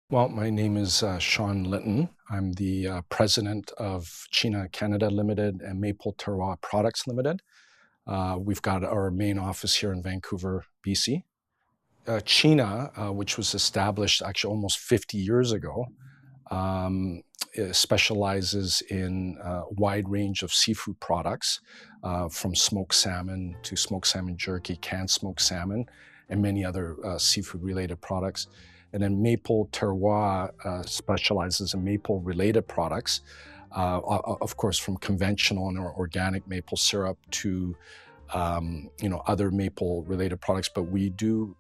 Well, my name is Shawn Lytton. I'm the president of China Canada Limited and Maple Terroir Products Limited. We've got our main office here in Vancouver, BC. China, which was established actually almost 50 years ago, um, specializes in a wide range of seafood products, from smoked salmon to smoked salmon jerky, canned smoked salmon, and many other seafood-related products. And then Maple Terroir specializes in maple-related products, of course, from conventional and organic maple syrup to other maple-related products. But we do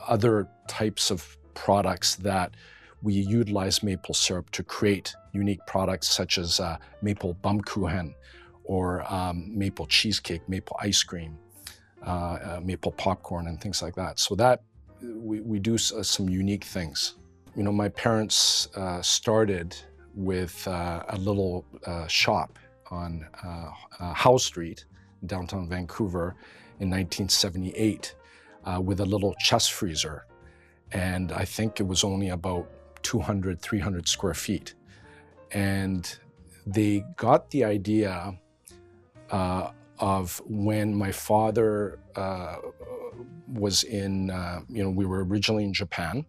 other types of products that we utilize maple syrup to create unique products such as maple Baumkuchen or maple cheesecake, maple ice cream, maple popcorn, and things like that. So that we do some unique things. You know, my parents started with a little shop on Howe Street, downtown Vancouver, in 1978, with a little chest freezer. And I think it was only about 200, 300 square feet. And they got the idea of when my father was in, we were originally in Japan,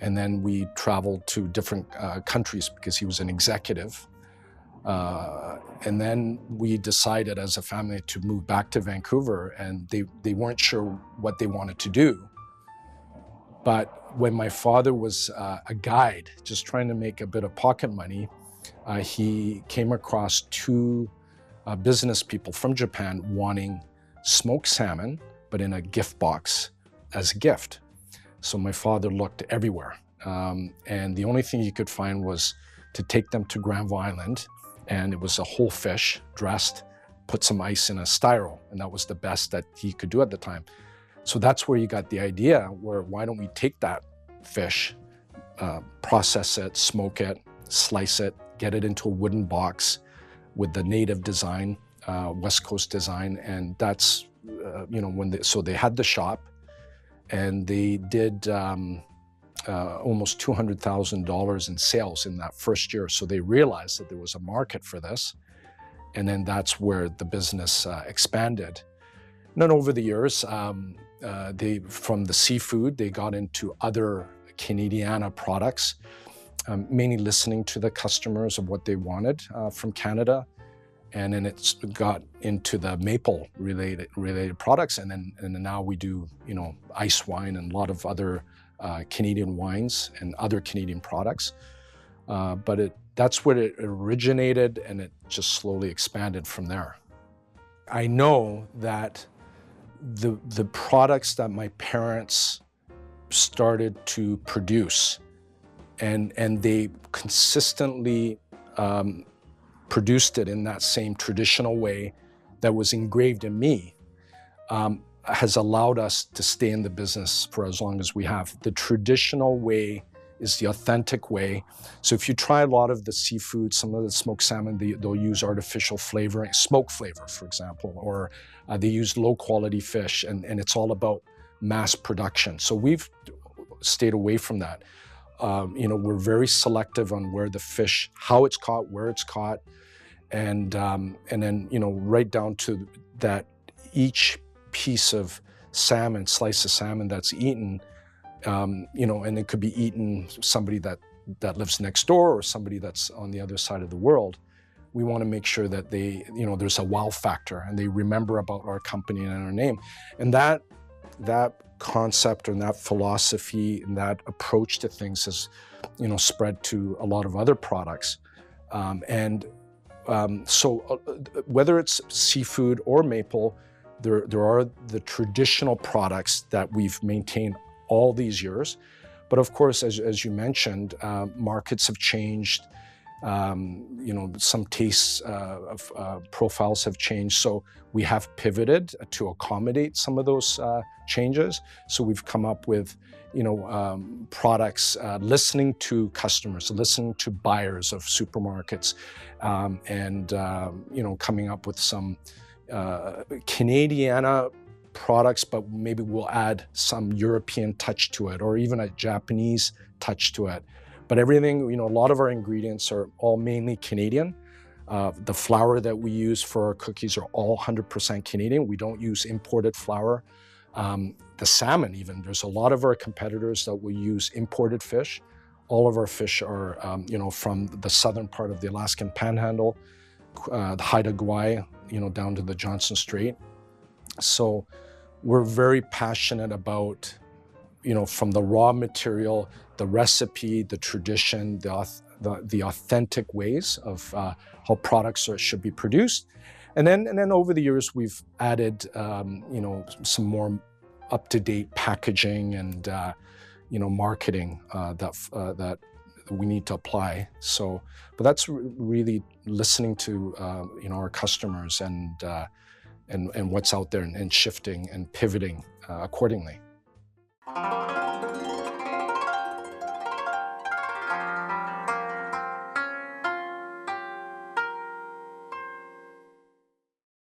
and then we traveled to different countries because he was an executive. And then we decided as a family to move back to Vancouver, and they weren't sure what they wanted to do. But when my father was a guide, just trying to make a bit of pocket money, he came across two business people from Japan wanting smoked salmon, but in a gift box as a gift. So my father looked everywhere. And the only thing he could find was to take them to Granville Island, and it was a whole fish dressed, put some ice in a styro, and that was the best that he could do at the time. So that's where you got the idea, where why don't we take that fish, process it, smoke it, slice it, get it into a wooden box with the native design, West Coast design, and that's, so they had the shop, and they did almost $200,000 in sales in that first year. So they realized that there was a market for this, and then that's where the business expanded. And then over the years, from the seafood, they got into other Canadiana products, mainly listening to the customers of what they wanted from Canada. And then it's got into the maple related products. And then now we do, ice wine and a lot of other Canadian wines and other Canadian products. But that's where it originated, and it just slowly expanded from there. I know that the products that my parents started to produce, and they consistently produced it in that same traditional way that was engraved in me, has allowed us to stay in the business for as long as we have. The traditional way is the authentic way. So if you try a lot of the seafood, some of the smoked salmon, they'll use artificial flavoring, smoke flavor, for example, or they use low quality fish, and it's all about mass production. So we've stayed away from that. We're very selective on where the fish, how it's caught, where it's caught, and then, right down to that each piece of salmon, slice of salmon that's eaten, and it could be eaten somebody that lives next door or somebody that's on the other side of the world. We want to make sure that they, there's a wow factor and they remember about our company and our name. And that concept and that philosophy and that approach to things has, spread to a lot of other products. So whether it's seafood or maple, there are the traditional products that we've maintained all these years. But of course, as you mentioned, markets have changed. Some tastes profiles have changed. So we have pivoted to accommodate some of those changes. So we've come up with, products, listening to customers, listening to buyers of supermarkets, and coming up with some Canadiana products, but maybe we'll add some European touch to it, or even a Japanese touch to it. But everything, a lot of our ingredients are all mainly Canadian. The flour that we use for our cookies are all 100% Canadian. We don't use imported flour. The salmon even, there's a lot of our competitors that will use imported fish. All of our fish are, from the southern part of the Alaskan Panhandle, the Haida Gwaii, down to the Johnson Strait. So we're very passionate about, from the raw material, the recipe, the tradition, the authentic ways of how products should be produced. And then over the years, we've added, some more up-to-date packaging and, marketing that we need to apply. So, but that's really listening to, our customers and what's out there and shifting and pivoting accordingly.